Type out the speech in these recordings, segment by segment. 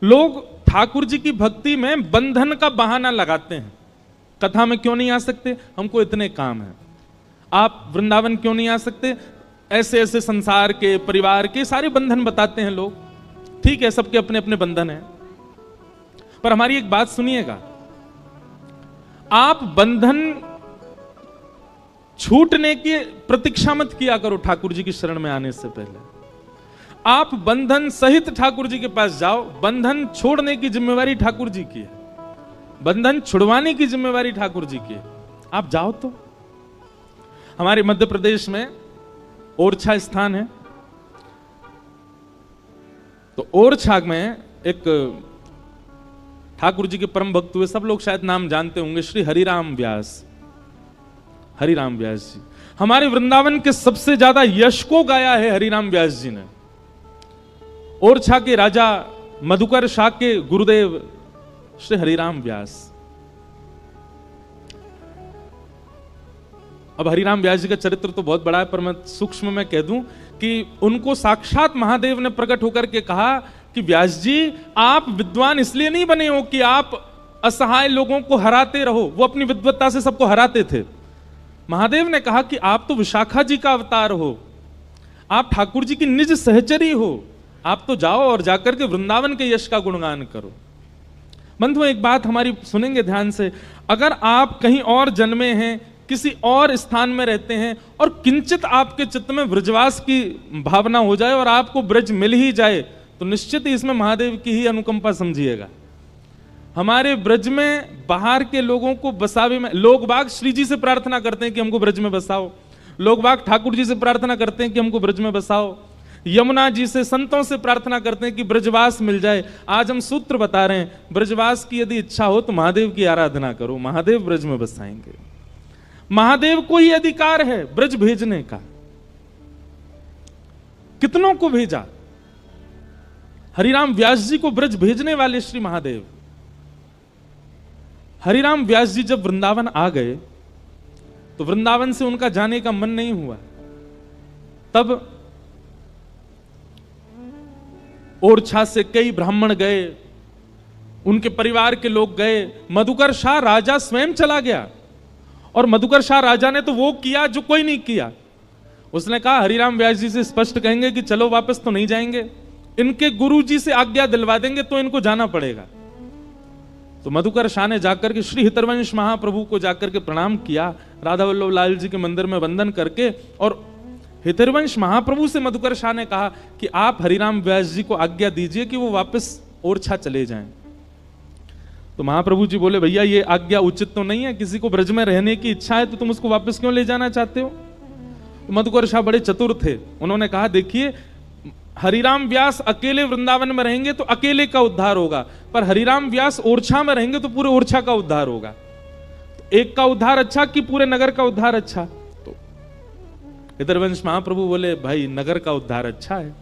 लोग ठाकुर जी की भक्ति में बंधन का बहाना लगाते हैं। कथा में क्यों नहीं आ सकते? हमको इतने काम हैं। आप वृंदावन क्यों नहीं आ सकते? ऐसे ऐसे संसार के, परिवार के सारे बंधन बताते हैं लोग। ठीक है, सबके अपने अपने बंधन हैं, पर हमारी एक बात सुनिएगा, आप बंधन छूटने की प्रतीक्षा मत किया करो ठाकुर जी की शरण में आने से पहले। आप बंधन सहित ठाकुर जी के पास जाओ। बंधन छोड़ने की जिम्मेवारी ठाकुर जी की है, बंधन छुड़वाने की जिम्मेवारी ठाकुर जी की है। आप जाओ। तो हमारे मध्य प्रदेश में ओरछा स्थान है, तो ओरछा में एक ठाकुर जी के परम भक्त हुए, सब लोग शायद नाम जानते होंगे, श्री हरिराम व्यास। हरिराम व्यास जी हमारे वृंदावन के सबसे ज्यादा यश को गाया है हरिराम व्यास जी ने। ओरछा के राजा मधुकर शाह के गुरुदेव श्री हरिराम व्यास। अब हरिराम व्यास जी का चरित्र तो बहुत बड़ा है, पर मैं सूक्ष्म में कह दूं कि उनको साक्षात महादेव ने प्रकट होकर के कहा कि व्यास जी, आप विद्वान इसलिए नहीं बने हो कि आप असहाय लोगों को हराते रहो। वो अपनी विद्वत्ता से सबको हराते थे। महादेव ने कहा कि आप तो विशाखा जी का अवतार हो, आप ठाकुर जी की निज सहचरी हो, आप तो जाओ और जाकर के वृंदावन के यश का गुणगान करो। बंधुओं, एक बात हमारी सुनेंगे ध्यान से। अगर आप कहीं और जन्मे हैं, किसी और स्थान में रहते हैं, और किंचित आपके चित्त में ब्रजवास की भावना हो जाए और आपको ब्रज मिल ही जाए, तो निश्चित ही इसमें महादेव की ही अनुकंपा समझिएगा। हमारे ब्रज में बाहर के लोगों को बसावे में, लोग बाग श्री जी से प्रार्थना करते हैं कि हमको ब्रज में बसाओ, लोग बाग ठाकुर जी से प्रार्थना करते हैं कि हमको ब्रज में बसाओ, यमुना जी से, संतों से प्रार्थना करते हैं कि ब्रजवास मिल जाए। आज हम सूत्र बता रहे हैं, ब्रजवास की यदि इच्छा हो तो महादेव की आराधना करो, महादेव ब्रज में बसाएंगे। महादेव को ही अधिकार है ब्रज भेजने का। कितनों को भेजा? हरिराम व्यास जी को ब्रज भेजने वाले श्री महादेव। हरिराम व्यास जी जब वृंदावन आ गए तो वृंदावन से उनका जाने का मन नहीं हुआ। तब ओरछा से कई ब्राह्मण गए, उनके परिवार के लोग गए। मधुकर शाह राजा स्वयं चला गया, और मधुकर शाह राजा ने तो वो किया जो कोई नहीं किया। उसने कहा हरिराम व्यास जी से स्पष्ट कहेंगे कि चलो, वापस तो नहीं जाएंगे, इनके गुरु जी से आज्ञा दिलवा देंगे तो इनको जाना पड़ेगा। तो मधुकर शाह ने जाकर के श्री हितरवंश महाप्रभु को जाकर के प्रणाम किया, राधा वल्लभ लाल जी के मंदिर में वंदन करके। और हितरवंश महाप्रभु से मधुकर शाह ने कहा कि आप हरिराम व्यास जी को आज्ञा दीजिए कि वो वापस ओरछा चले जाएं। तो महाप्रभु जी बोले, भैया ये आज्ञा उचित तो नहीं है, किसी को ब्रज में रहने की इच्छा है तो तुम उसको वापस क्यों ले जाना चाहते हो? तो मधुकर शाह बड़े चतुर थे, उन्होंने कहा देखिए, हरिराम व्यास अकेले वृंदावन में रहेंगे तो अकेले का उद्धार होगा, पर हरिराम व्यास ओरछा में रहेंगे तो पूरे ओरछा का उद्धार होगा। तो एक का उद्धार अच्छा कि पूरे नगर का उद्धार अच्छा? तो हितरवंश महाप्रभु बोले, भाई नगर का उद्धार अच्छा है।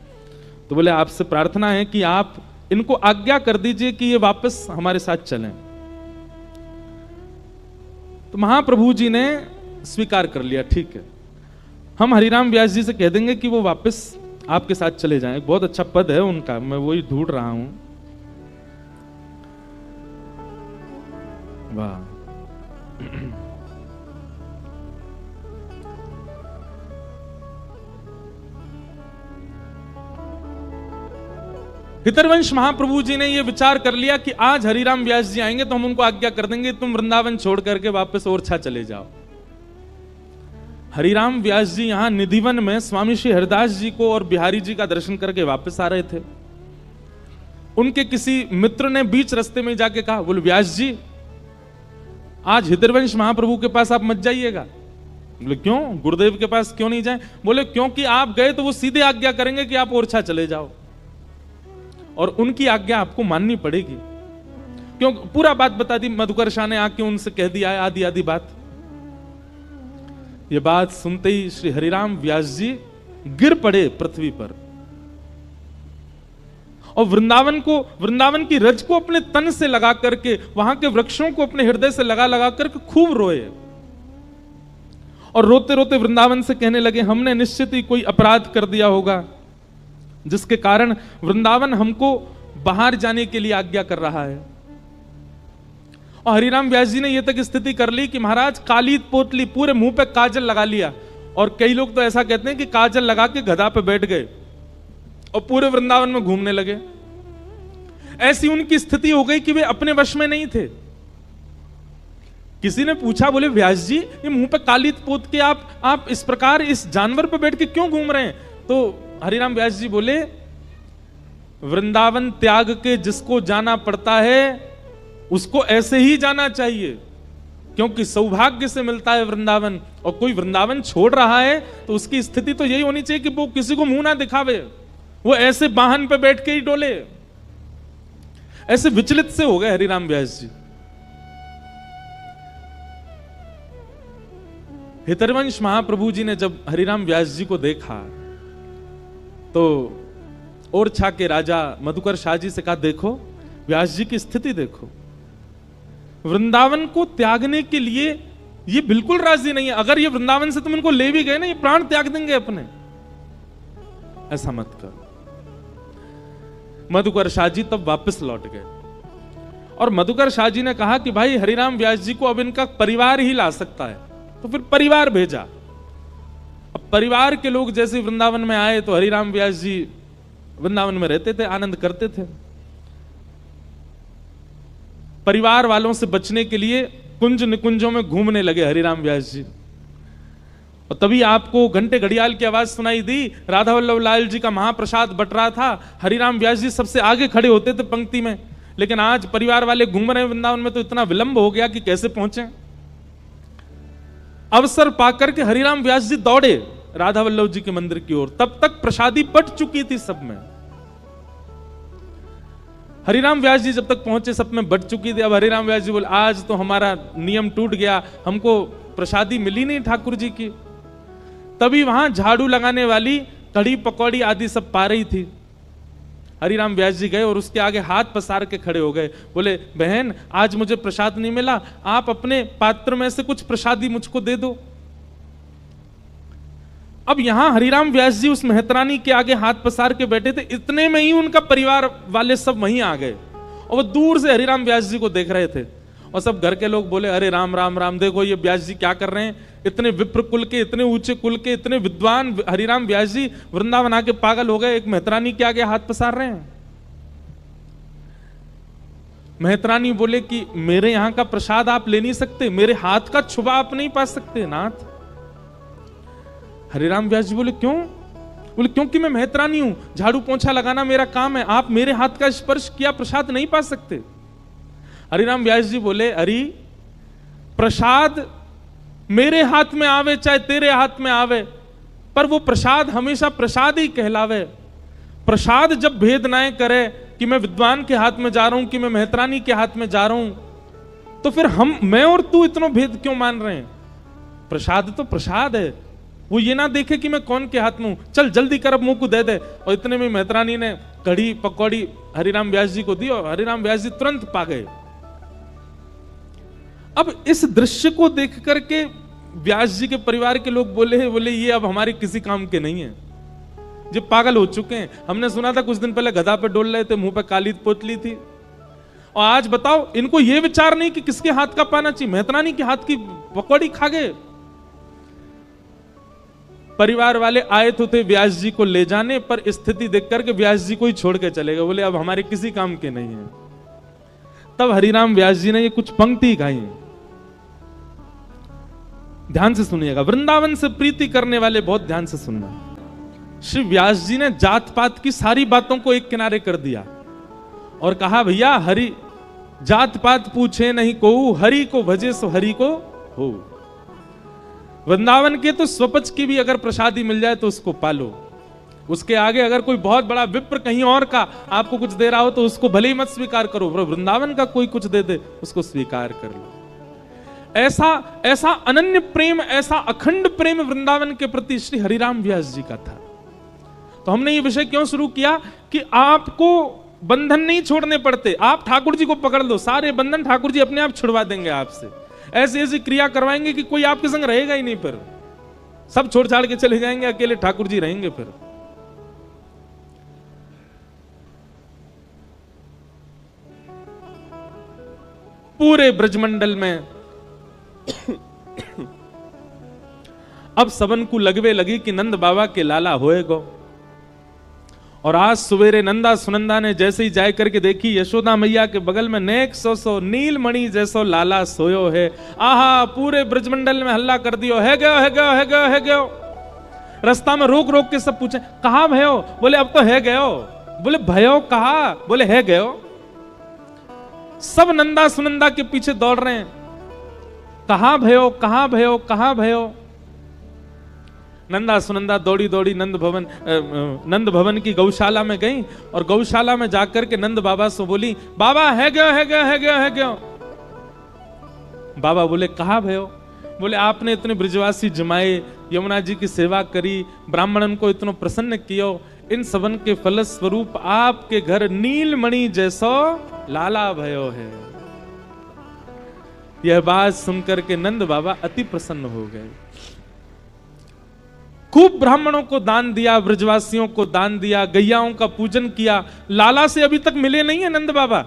तो बोले, आपसे प्रार्थना है कि आप इनको आज्ञा कर दीजिए कि ये वापस हमारे साथ चलें। तो महाप्रभु जी ने स्वीकार कर लिया, ठीक है, हम हरिराम व्यास जी से कह देंगे कि वो वापस आपके साथ चले जाएं। बहुत अच्छा पद है उनका, मैं वही ढूंढ रहा हूं। वाह, हितरवंश महाप्रभु जी ने यह विचार कर लिया कि आज हरिराम व्यास जी आएंगे तो हम उनको आज्ञा कर देंगे तुम वृंदावन छोड़ करके वापस ओरछा चले जाओ। हरिराम व्यास जी यहां निधिवन में स्वामी श्री हरिदास जी को और बिहारी जी का दर्शन करके वापस आ रहे थे। उनके किसी मित्र ने बीच रास्ते में जाके कहा, बोले व्यास जी आज हितरवंश महाप्रभु के पास आप मत जाइएगा। बोले क्यों, गुरुदेव के पास क्यों नहीं जाएं? बोले क्योंकि आप गए तो वो सीधे आज्ञा करेंगे कि आप ओरछा चले जाओ, और उनकी आज्ञा आपको माननी पड़ेगी। क्यों? पूरा बात बता दी मधुकर शाह ने, आके उनसे कह दिया है आदि आदि बात। यह बात सुनते ही श्री हरिराम व्यास जी गिर पड़े पृथ्वी पर, और वृंदावन की रज को अपने तन से लगा करके, वहां के वृक्षों को अपने हृदय से लगा लगा करके खूब रोए, और रोते रोते वृंदावन से कहने लगे, हमने निश्चित ही कोई अपराध कर दिया होगा जिसके कारण वृंदावन हमको बाहर जाने के लिए आज्ञा कर रहा है। और हरिराम व्यास जी ने यह तक स्थिति कर ली कि महाराज काली पोतली, पूरे मुंह पे काजल लगा लिया, और कई लोग तो ऐसा कहते हैं कि काजल लगा के गधा पे बैठ गए और पूरे वृंदावन में घूमने लगे। ऐसी उनकी स्थिति हो गई कि वे अपने वश में नहीं थे। किसी ने पूछा, बोले व्यास जी ये मुंह पे काली पोत के आप इस प्रकार इस जानवर पे बैठ के क्यों घूम रहे हैं? तो हरिराम व्यास जी बोले, वृंदावन त्याग के जिसको जाना पड़ता है उसको ऐसे ही जाना चाहिए, क्योंकि सौभाग्य से मिलता है वृंदावन। और कोई वृंदावन छोड़ रहा है तो उसकी स्थिति तो यही होनी चाहिए कि वो किसी को मुंह ना दिखावे, वो ऐसे वाहन पे बैठ के ही डोले। ऐसे विचलित से हो गए हरिराम व्यास जी। हितरवंश महाप्रभु जी ने जब हरिराम व्यास जी को देखा तो ओरछा के राजा मधुकर शाह जी से कहा, देखो व्यास जी की स्थिति देखो, वृंदावन को त्यागने के लिए ये बिल्कुल राजी नहीं है। अगर ये वृंदावन से तुम इनको ले भी गए ना, ये प्राण त्याग देंगे अपने, ऐसा मत कर। मधुकर शाह जी तब वापस लौट गए और मधुकर शाह जी ने कहा कि भाई हरिराम व्यास जी को अब इनका परिवार ही ला सकता है, तो फिर परिवार भेजा। अब परिवार के लोग जैसे वृंदावन में आए तो हरिराम व्यास जी वृंदावन में रहते थे, आनंद करते थे। परिवार वालों से बचने के लिए कुंज निकुंजों में घूमने लगे हरिराम व्यास जी। और तभी आपको घंटे घड़ियाल की आवाज सुनाई दी, राधा वल्लभ लाल जी का महाप्रसाद बट रहा था। हरिराम व्यास जी सबसे आगे खड़े होते थे पंक्ति में, लेकिन आज परिवार वाले घूम रहे हैं वृंदावन में तो इतना विलंब हो गया कि कैसे पहुंचे। अवसर पाकर के हरिराम व्यास जी दौड़े राधा वल्लभ जी के मंदिर की ओर। तब तक प्रसादी बट चुकी थी सब में। हरिराम व्यास जी जब तक पहुंचे सब में बट चुकी थी। अब हरिराम व्यास जी बोले, आज तो हमारा नियम टूट गया, हमको प्रसादी मिली नहीं ठाकुर जी की। तभी वहां झाड़ू लगाने वाली कड़ी पकौड़ी आदि सब पा रही थी। हरिराम व्यास जी गए और उसके आगे हाथ पसार के खड़े हो गए, बोले बहन आज मुझे प्रसाद नहीं मिला, आप अपने पात्र में से कुछ प्रसादी मुझको दे दो। अब यहां हरिराम व्यास जी उस मेहतरानी के आगे हाथ पसार के बैठे थे, इतने में ही उनका परिवार वाले सब वहीं आ गए और वो दूर से हरिराम व्यास जी को देख रहे थे। और सब घर के लोग बोले, अरे राम राम राम, देखो ये व्यास जी क्या कर रहे हैं, इतने विप्र कुल के, इतने ऊंचे कुल के, इतने विद्वान हरिराम व्यास जी वृंदावन आके पागल हो गए, एक मेहतरानी के आगे हाथ पसार रहे हैं। मेहतरानी बोले कि मेरे यहां का प्रसाद आप ले नहीं सकते, मेरे हाथ का छुबा आप नहीं पा सकते नाथ। हरिराम व्यास जी बोले क्यों? बोले क्योंकि मैं मेहतरानी हूं, झाड़ू पोंछा लगाना मेरा काम है, आप मेरे हाथ का स्पर्श किया प्रसाद नहीं पा सकते। हरिराम व्यास जी बोले, अरे प्रसाद मेरे हाथ में आवे चाहे तेरे हाथ में आवे, पर वो प्रसाद हमेशा प्रसाद ही कहलावे। प्रसाद जब भेद ना करे कि मैं विद्वान के हाथ में जा रहा हूं कि मैं मेहतरानी के हाथ में जा रहा हूं, तो फिर मैं और तू इतना भेद क्यों मान रहे हैं? प्रसाद तो प्रसाद है, वो ये ना देखे कि मैं कौन के हाथ में हूं, चल जल्दी कर अब मुंह को दे दे। और इतने में मेहतरानी ने कड़ी पकौड़ी हरिराम व्यास जी को दी और हरिराम व्यास जी तुरंत पा गए। अब इस दृश्य को देख करके व्यास जी के परिवार के लोग बोले ये अब हमारे किसी काम के नहीं है, जो पागल हो चुके हैं। हमने सुना था कुछ दिन पहले गधा पे डोल रहे थे, मुंह पे काली पोतली थी, और आज बताओ इनको ये विचार नहीं कि किसके हाथ का पाना चाहिए, मेहतरानी के हाथ की पकौड़ी खा गए। परिवार वाले आए तो थे व्यास जी को ले जाने, पर स्थिति देख करके व्यास जी को ही छोड़ के चले गए, बोले अब हमारे किसी काम के नहीं है। तब हरिराम व्यास जी ने ये कुछ पंक्ति गाई, ध्यान से सुनिएगा, वृंदावन से प्रीति करने वाले बहुत ध्यान से सुनना। श्री व्यास जी ने जात पात की सारी बातों को एक किनारे कर दिया और कहा, भैया हरि जात पात पूछे नहीं को, हरि को भजे सो हरि को हो। वृंदावन के तो स्वपच की भी अगर प्रसादी मिल जाए तो उसको पालो, उसके आगे अगर कोई बहुत बड़ा विप्र कहीं और का आपको कुछ दे रहा हो तो उसको भले ही मत स्वीकार करो, वृंदावन का कोई कुछ दे दे उसको स्वीकार कर लो। ऐसा अनन्य प्रेम, ऐसा अखंड प्रेम वृंदावन के प्रति श्री हरिराम व्यास जी का था। तो हमने ये विषय क्यों शुरू किया कि आपको बंधन नहीं छोड़ने पड़ते, आप ठाकुर जी को पकड़ लो, सारे बंधन ठाकुर जी अपने आप छुड़वा देंगे आपसे। ऐसी ऐसी क्रिया करवाएंगे कि कोई आपके संग रहेगा ही नहीं, फिर सब छोड़ छाड़ के चले जाएंगे, अकेले ठाकुर जी रहेंगे। फिर पूरे ब्रजमंडल में अब सबन को लगवे लगी कि नंद बाबा के लाला होएगो। और आज सवेरे नंदा सुनंदा ने जैसे ही जाय करके देखी यशोदा मैया के बगल में नेक सो नीलमणि जैसो लाला सोयो है। आहा, पूरे ब्रजमंडल में हल्ला कर दियो, है गयो है गयो है गयो है गयो। रास्ता में रोक रोक के सब पूछे कहां भयो? बोले अब तो है गयो। बोले भयो कहा? बोले है गयो। सब नंदा सुनंदा के पीछे दौड़ रहे हैं, कहां भयो कहां भयो कहां भयो। नंदा सुनंदा दौड़ी दौड़ी नंद भवन की गौशाला में गई और गौशाला में जाकर के नंद बाबा से बोली, बाबा है गयो है गयो है गयो है गयो। बाबा बोले कहां भयो? बोले आपने इतने ब्रजवासी जमाए, यमुना जी की सेवा करी, ब्राह्मणन को इतना प्रसन्न कियो, इन सबन के फलस्वरूप आपके घर नीलमणि जैसो लाला भयो है। यह बात सुनकर के नंद बाबा अति प्रसन्न हो गए। खूब ब्राह्मणों को दान दिया, ब्रजवासियों को दान दिया, गैयाओं का पूजन किया। लाला से अभी तक मिले नहीं है नंद बाबा,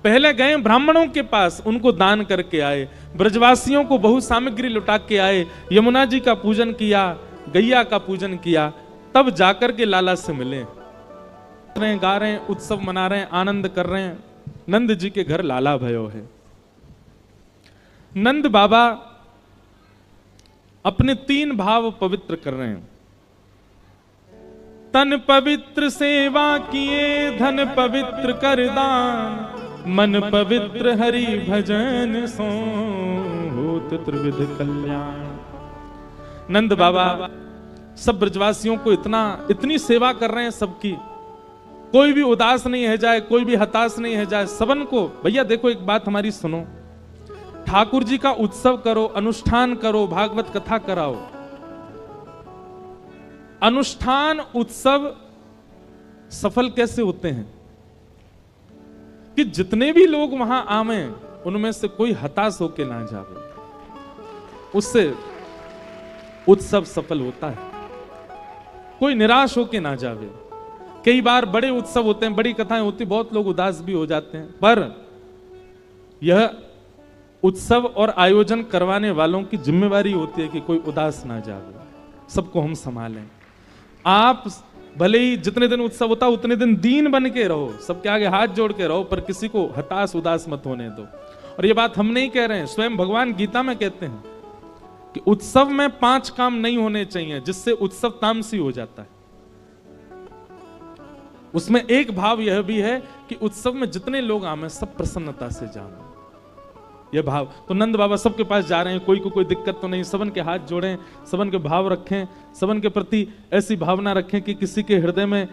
पहले गए ब्राह्मणों के पास, उनको दान करके आए, ब्रजवासियों को बहु सामग्री लुटा के आए, यमुना जी का पूजन किया, गैया का पूजन किया, तब जाकर के लाला से मिले। गा रहे हैं, उत्सव मना रहे हैं, आनंद कर रहे हैं। नंद जी के घर लाला भयो है। नंद बाबा अपने 3 भाव पवित्र कर रहे हैं। तन पवित्र सेवा किए, धन पवित्र कर दान, मन पवित्र हरि भजन सो होत त्रिविध कल्याण। नंद बाबा सब ब्रजवासियों को इतनी सेवा कर रहे हैं सबकी, कोई भी उदास नहीं है जाए, कोई भी हताश नहीं है जाए, सबन को। भैया देखो एक बात हमारी सुनो, ठाकुर जी का उत्सव करो, अनुष्ठान करो, भागवत कथा कराओ। अनुष्ठान उत्सव सफल कैसे होते हैं कि जितने भी लोग वहां आवे उनमें से कोई हताश होके ना जावे, उससे उत्सव सफल होता है। कोई निराश होके ना जावे। कई बार बड़े उत्सव होते हैं, बड़ी कथाएं होती, बहुत लोग उदास भी हो जाते हैं, पर यह उत्सव और आयोजन करवाने वालों की जिम्मेवारी होती है कि कोई उदास ना जावे, सबको हम संभालें। आप भले ही जितने दिन उत्सव होता उतने दिन दीन बन के रहो, सबके आगे हाथ जोड़ के रहो, पर किसी को हताश उदास मत होने दो। और ये बात हम नहीं कह रहे हैं, स्वयं भगवान गीता में कहते हैं कि उत्सव में 5 काम नहीं होने चाहिए जिससे उत्सव तामसी हो जाता है। उसमें एक भाव यह भी है कि उत्सव में जितने लोग आवे सब प्रसन्नता से जावे, यह भाव। तो नंद बाबा सबके पास जा रहे हैं, कोई को कोई दिक्कत तो नहीं, सबन के हाथ जोड़ें, सबन के भाव रखें, सबन के प्रति ऐसी भावना रखें कि किसी के हृदय में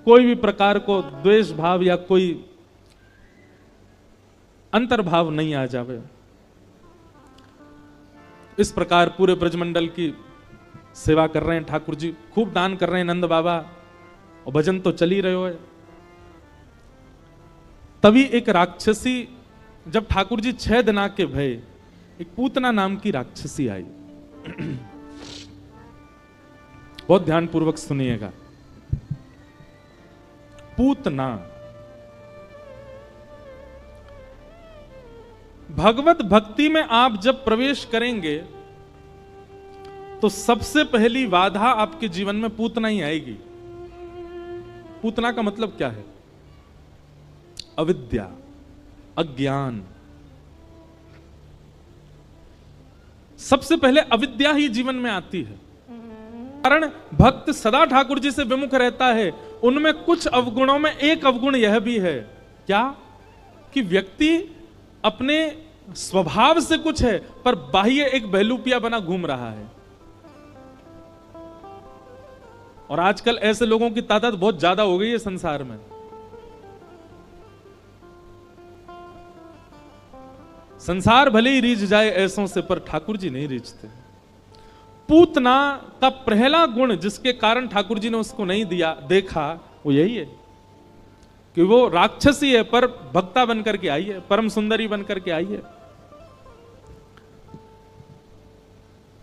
कोई भी प्रकार को द्वेष भाव या कोई अंतर्भाव नहीं आ जावे। इस प्रकार पूरे ब्रजमंडल की सेवा कर रहे हैं ठाकुर जी, खूब दान कर रहे हैं नंद बाबा, और भजन तो चल ही रहे हो। तभी एक राक्षसी, जब ठाकुर जी 6 दिना के भय, एक पूतना नाम की राक्षसी आई। बहुत ध्यान पूर्वक सुनिएगा। पूतना, भगवत भक्ति में आप जब प्रवेश करेंगे तो सबसे पहली बाधा आपके जीवन में पूतना ही आएगी। पूतना का मतलब क्या है? अविद्या, अज्ञान। सबसे पहले अविद्या ही जीवन में आती है। कारण भक्त सदा ठाकुर जी से विमुख रहता है। उनमें कुछ अवगुणों में एक अवगुण यह भी है, क्या कि व्यक्ति अपने स्वभाव से कुछ है पर बाह्य एक बहलूपिया बना घूम रहा है। और आजकल ऐसे लोगों की तादाद बहुत ज्यादा हो गई है संसार में। संसार भले ही रीझ जाए ऐसों से, पर ठाकुर जी नहीं रीझते। पूतना का पहला गुण जिसके कारण ठाकुर जी ने उसको नहीं दिया देखा, वो यही है कि वो राक्षसी है पर भक्ता बनकर के आई है, परम सुंदरी बनकर के आई है।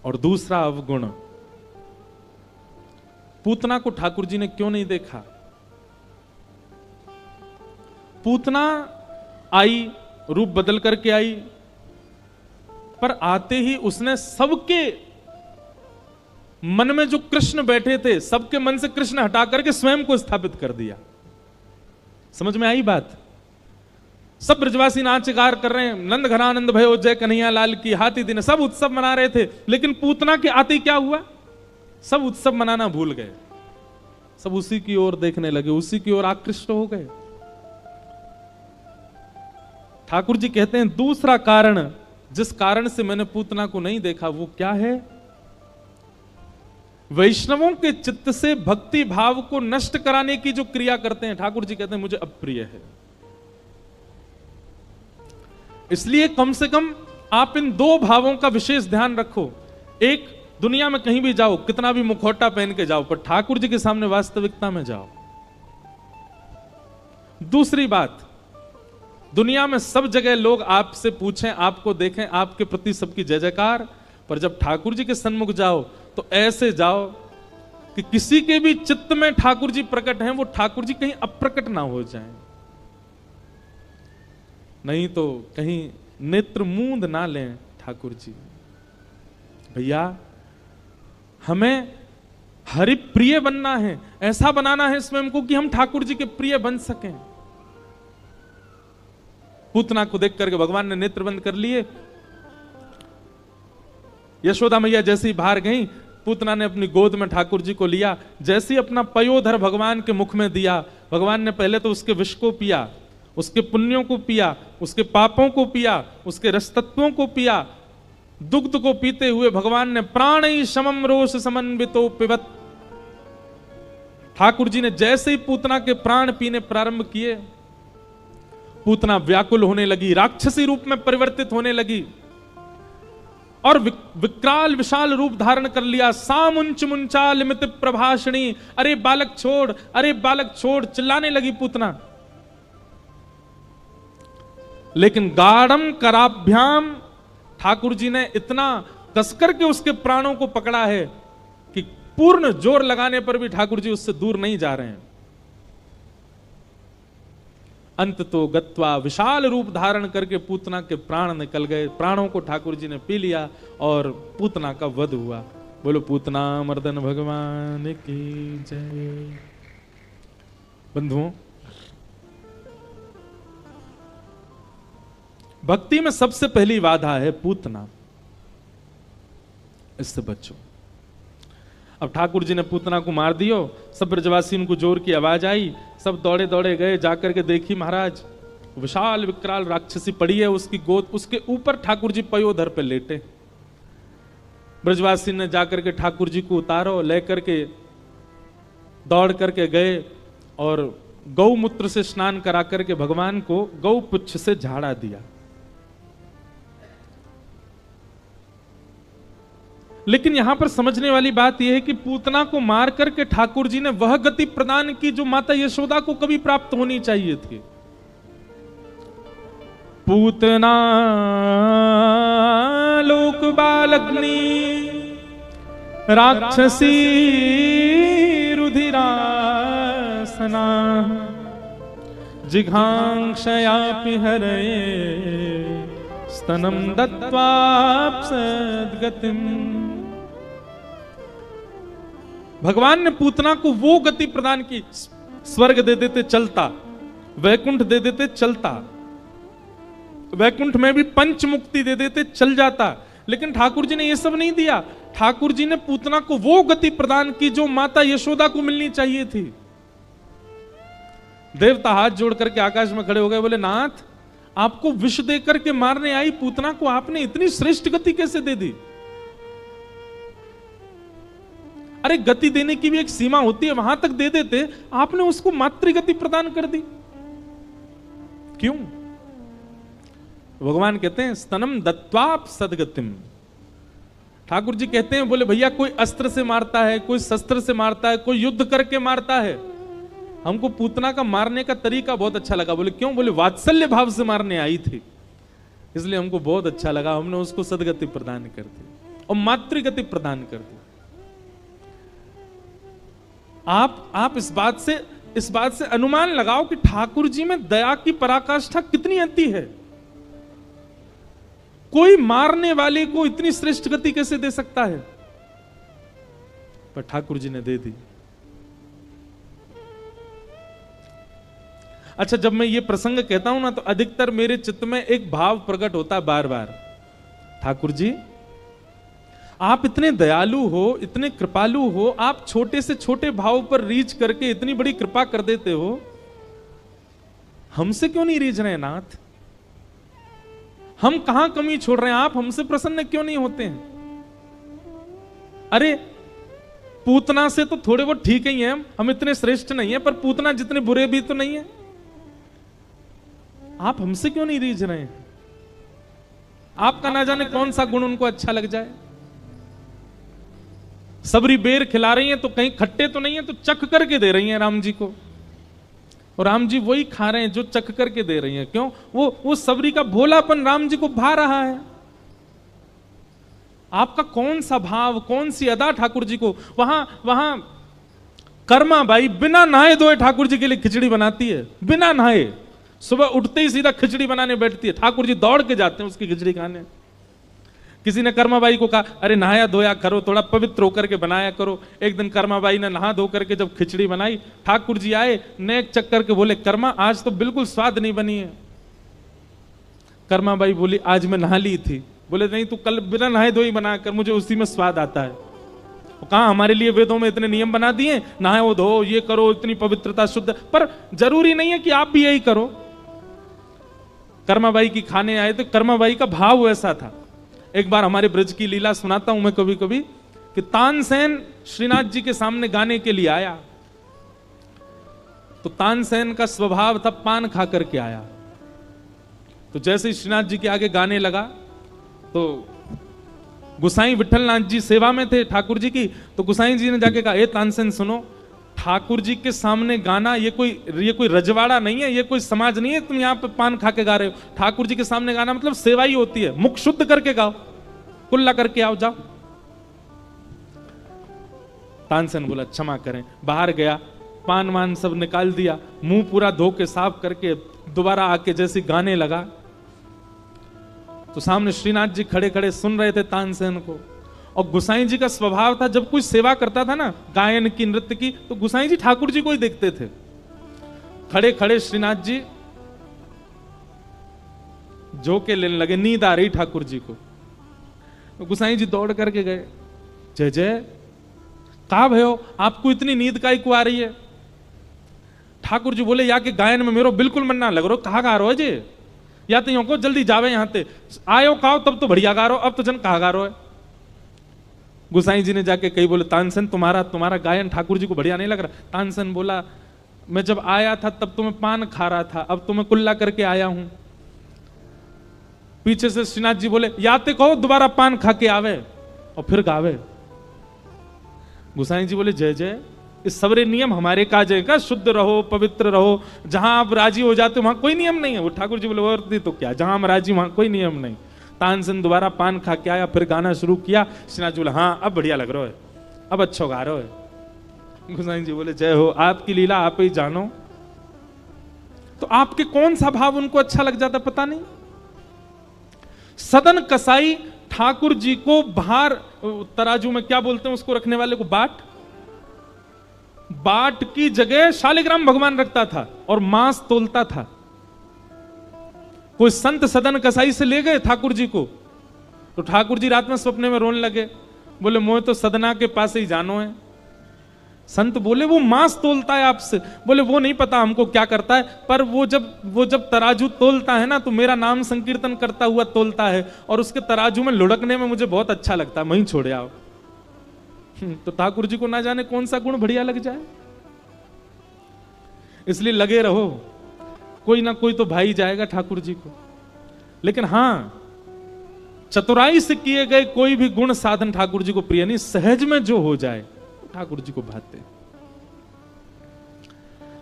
और दूसरा अवगुण, पूतना को ठाकुर जी ने क्यों नहीं देखा? पूतना आई रूप बदल करके आई, पर आते ही उसने सबके मन में जो कृष्ण बैठे थे, सबके मन से कृष्ण हटा करके स्वयं को स्थापित कर दिया। समझ में आई बात? सब ब्रजवासी नाच गार कर रहे हैं, नंद घनानंद भयो जय कन्हैया लाल की, हाथी दिन, सब उत्सव मना रहे थे। लेकिन पूतना के आते क्या हुआ? सब उत्सव मनाना भूल गए, सब उसी की ओर देखने लगे, उसी की ओर आकृष्ट हो गए। ठाकुर जी कहते हैं दूसरा कारण, जिस कारण से मैंने पूतना को नहीं देखा, वो क्या है? वैष्णवों के चित्त से भक्ति भाव को नष्ट कराने की जो क्रिया करते हैं, ठाकुर जी कहते हैं मुझे अप्रिय है। इसलिए कम से कम आप इन दो भावों का विशेष ध्यान रखो। एक, दुनिया में कहीं भी जाओ, कितना भी मुखौटा पहन के जाओ, पर ठाकुर जी के सामने वास्तविकता में जाओ। दूसरी बात, दुनिया में सब जगह लोग आपसे पूछें, आपको देखें, आपके प्रति सबकी जय जयकार, पर जब ठाकुर जी के सन्मुख जाओ तो ऐसे जाओ कि किसी के भी चित्त में ठाकुर जी प्रकट हैं, वो ठाकुर जी कहीं अप्रकट ना हो जाएं, नहीं तो कहीं नेत्र मूंद ना लें ठाकुर जी। भैया हमें हरि प्रिय बनना है, ऐसा बनाना है स्वयं को कि हम ठाकुर जी के प्रिय बन सकें। पूतना को देख करके भगवान ने नेत्र बंद कर लिए। यशोदा मैया जैसे ही बाहर गई, पूतना ने अपनी गोद में ठाकुर जी को लिया, जैसे ही अपना पयोधर भगवान के मुख में दिया, भगवान ने पहले तो उसके विष को पिया, उसके पुण्यों को पिया, उसके पापों को पिया, उसके रसतत्वों को पिया। दुग्ध को पीते हुए भगवान ने प्राणी समम रोष समन्वितो पिबत। ठाकुर जी ने जैसे ही पूतना के प्राण पीने प्रारंभ किए, पूतना व्याकुल होने लगी, राक्षसी रूप में परिवर्तित होने लगी और विकराल विशाल रूप धारण कर लिया। सामुंच मुंचाल मित प्रभाषणी, अरे बालक छोड़, अरे बालक छोड़, चिल्लाने लगी पूतना। लेकिन गाढ़म कराभ्याम, ठाकुर जी ने इतना कसकर के उसके प्राणों को पकड़ा है कि पूर्ण जोर लगाने पर भी ठाकुर जी उससे दूर नहीं जा रहे हैं। अंत तो गत्वा, विशाल रूप धारण करके पूतना के प्राण निकल गए, प्राणों को ठाकुर जी ने पी लिया और पूतना का वध हुआ। बोलो पूतना मर्दन भगवान की जय। बंधुओं, भक्ति में सबसे पहली बाधा है पूतना, इससे बचो। अब ठाकुर जी ने पूतना को मार दियो, सब ब्रजवासी उनको जोर की आवाज आई, सब दौड़े दौड़े गए, जाकर के देखी महाराज विशाल विकराल राक्षसी पड़ी है, उसकी गोद, उसके ऊपर ठाकुर जी पयोधर पे लेटे। ब्रजवासी ने जाकर के ठाकुर जी को उतारो, लेकर के दौड़ करके गए और गौमूत्र से स्नान करा करके भगवान को गौ पुच्छ से झाड़ा दिया। लेकिन यहां पर समझने वाली बात यह है कि पूतना को मार करके ठाकुर जी ने वह गति प्रदान की जो माता यशोदा को कभी प्राप्त होनी चाहिए थी। पूतना लोक बालग्नि राक्षसी रुधिरासना जिघांक्षयापि हरये स्तनम दत्वाप्सद्गतिम। भगवान ने पूतना को वो गति प्रदान की, स्वर्ग दे देते चलता, वैकुंठ दे देते चलता, वैकुंठ में भी पंच मुक्ति दे देते चल जाता। लेकिन ठाकुर जी ने ये सब नहीं दिया। ठाकुर जी ने पूतना को वो गति प्रदान की जो माता यशोदा को मिलनी चाहिए थी। देवता हाथ जोड़ करके आकाश में खड़े हो गए, बोले नाथ आपको विष देकर के मारने आई पूतना को आपने इतनी श्रेष्ठ गति कैसे दे दी? अरे गति देने की भी एक सीमा होती है, वहां तक दे देते, आपने उसको मातृगति प्रदान कर दी क्यों? भगवान कहते हैं स्तनम दत्वाप सदगतिम। ठाकुर जी कहते हैं, बोले भैया कोई अस्त्र से मारता है, कोई शस्त्र से मारता है, कोई युद्ध करके मारता है। हमको पूतना का मारने का तरीका बहुत अच्छा लगा। बोले क्यों? बोले वात्सल्य भाव से मारने आई थी, इसलिए हमको बहुत अच्छा लगा, हमने उसको सदगति प्रदान कर दी और मातृगति प्रदान कर दी। आप इस बात से अनुमान लगाओ कि ठाकुर जी में दया की पराकाष्ठा कितनी अति है। कोई मारने वाले को इतनी श्रेष्ठ गति कैसे दे सकता है? पर ठाकुर जी ने दे दी। अच्छा, जब मैं ये प्रसंग कहता हूं ना, तो अधिकतर मेरे चित्त में एक भाव प्रकट होता है बार बार, ठाकुर जी आप इतने दयालु हो, इतने कृपालु हो, आप छोटे से छोटे भाव पर रीच करके इतनी बड़ी कृपा कर देते हो, हमसे क्यों नहीं रीझ रहे नाथ? हम कहां कमी छोड़ रहे हैं? आप हमसे प्रसन्न क्यों नहीं होते हैं? अरे पूतना से तो थोड़े बहुत ठीक ही हैं, हम इतने श्रेष्ठ नहीं है, पर पूतना जितने बुरे भी तो नहीं है। आप हमसे क्यों नहीं रीझ रहे हैं? आपका ना जाने कौन सा गुण उनको अच्छा लग जाए। सबरी बेर खिला रही हैं तो कहीं खट्टे तो नहीं है, तो चख करके दे रही हैं राम जी को, और राम जी वही खा रहे हैं जो चख करके दे रही हैं। क्यों? वो सबरी का भोलापन राम जी को भा रहा है। आपका कौन सा भाव, कौन सी अदा ठाकुर जी को? वहां कर्मा बाई बिना नहाए धोए ठाकुर जी के लिए खिचड़ी बनाती है, बिना नहाए। सुबह उठते ही सीधा खिचड़ी बनाने बैठती है, ठाकुर जी दौड़ के जाते हैं उसकी खिचड़ी खाने। किसी ने कर्माबाई को कहा, अरे नहाया धोया करो, थोड़ा पवित्र होकर के बनाया करो। एक दिन कर्माबाई ने नहा धो करके जब खिचड़ी बनाई, ठाकुर जी आए, नेक चक्कर के बोले, कर्मा आज तो बिल्कुल स्वाद नहीं बनी है। कर्माबाई बोली, आज मैं नहा ली थी। बोले, नहीं तू कल बिना नहाए धोई बना कर, मुझे उसी में स्वाद आता है। कहा हमारे लिए वेदों में इतने नियम बना दिए, नहाओ धो, ये करो, इतनी पवित्रता शुद्ध, पर जरूरी नहीं है कि आप भी यही करो। कर्माबाई की खाने आए तो कर्माबाई का भाव वैसा था। एक बार हमारे ब्रज की लीला सुनाता हूं मैं कभी कभी, कि तानसेन श्रीनाथ जी के सामने गाने के लिए आया, तो तानसेन का स्वभाव था पान खा करके आया। तो जैसे ही श्रीनाथ जी के आगे गाने लगा, तो गुसाई विठलनाथ जी सेवा में थे ठाकुर जी की, तो गुसाई जी ने जाके कहा, ए तानसेन सुनो, ठाकुर जी के सामने गाना ये कोई रजवाड़ा नहीं है, ये कोई समाज नहीं है, तुम यहाँ पे पान खा के गा रहे हो। ठाकुर जी के सामने गाना मतलब सेवा ही होती है, मुख शुद्ध करके गाओ, कुल्ला करके आओ, जाओ। तानसेन बोला, क्षमा करें। बाहर गया, पान वान सब निकाल दिया, मुंह पूरा धो के साफ करके दोबारा आके जैसे गाने लगा, तो सामने श्रीनाथ जी खड़े खड़े सुन रहे थे तानसेन को। और गुसाई जी का स्वभाव था, जब कोई सेवा करता था ना गायन की, नृत्य की, तो गुसाई जी ठाकुर जी को ही देखते थे। खड़े खड़े श्रीनाथ जी झोंके लेने लगे, नींद आ रही ठाकुर जी को। तो गुसाई जी दौड़ करके गए, जय जय, कहा भयो, आपको इतनी नींद काहे को आ रही है? ठाकुर जी बोले, या के गायन में मेरो बिल्कुल मन ना लग रहा, कहा गा रहो है जे, या तो यूं को जल्दी जावे यहाँ ते, आयो काओ तब तो बढ़िया गा रहो, अब तो जन कहा गा रहो है। गुसाई जी ने जाके कही, बोले, तानसेन तुम्हारा गायन ठाकुर जी को बढ़िया नहीं लग रहा। तानसेन बोला, मैं जब आया था तब तो मैं पान खा रहा था, अब तो मैं कुल्ला करके आया हूं। पीछे से श्रीनाथ जी बोले, याते कहो दोबारा पान खा के आवे और फिर गावे। गुसाई जी बोले, जय जय, इस सबरे नियम हमारे काज है का, शुद्ध रहो, पवित्र रहो, जहां आप राजी हो जाते हो वहां कोई नियम नहीं है। वो ठाकुर जी बोले, और तो क्या, जहां हम राजी वहां कोई नियम नहीं। तानसेन दोबारा पान खा के आया, फिर गाना शुरू किया। श्रीनाथ जी बोले, हाँ अब बढ़िया लग रहा है, अब अच्छा गा रहा है। गुसाई जी बोले, जय हो, आपकी लीला आप ही जानो। तो आपके कौन सा भाव उनको अच्छा लग जाता पता नहीं। सदन कसाई ठाकुर जी को बाहर, तराजू में क्या बोलते हैं उसको रखने वाले को, बाट की जगह शालिग्राम भगवान रखता था और मांस तोलता था। कोई संत सदन कसाई से ले गए ठाकुर जी को, तो ठाकुर जी रात में सपने में रोने लगे, बोले, मोह तो सदना के पास ही जानो है। संत बोले, वो मांस तोलता है आपसे। बोले, वो नहीं पता हमको क्या करता है, पर वो जब तराजू तोलता है ना, तो मेरा नाम संकीर्तन करता हुआ तोलता है, और उसके तराजू में लुढ़कने में मुझे बहुत अच्छा लगता है, वहीं छोड़े आओ। तो ठाकुर जी को ना जाने कौन सा गुण बढ़िया लग जाए, इसलिए लगे रहो, कोई ना कोई तो भाई जाएगा ठाकुर जी को। लेकिन हां, चतुराई से किए गए कोई भी गुण साधन ठाकुर जी को प्रिय नहीं, सहज में जो हो जाए ठाकुर जी को भाते।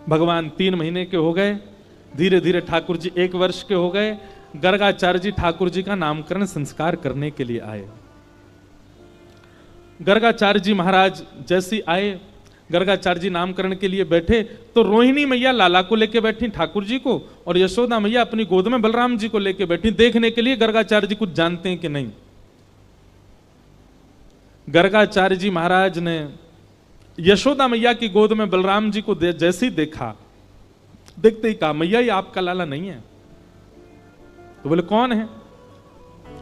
भगवान 3 महीने के हो गए, धीरे धीरे ठाकुर जी 1 वर्ष के हो गए। गर्गाचार्य जी ठाकुर जी का नामकरण संस्कार करने के लिए आए। गर्गाचार्य जी महाराज जैसे आए, गर्गाचार्य जी नामकरण के लिए बैठे तो रोहिणी मैया लाला को लेके बैठी ठाकुर जी को, और यशोदा मैया अपनी गोद में बलराम जी को लेके बैठी, देखने के लिए गर्गाचार्य जी कुछ जानते हैं कि नहीं। गर्गाचार्य जी महाराज ने यशोदा मैया की गोद में बलराम जी को जैसे ही देखा, देखते ही कहा, मैया ये आपका लाला नहीं है। तो बोले कौन है?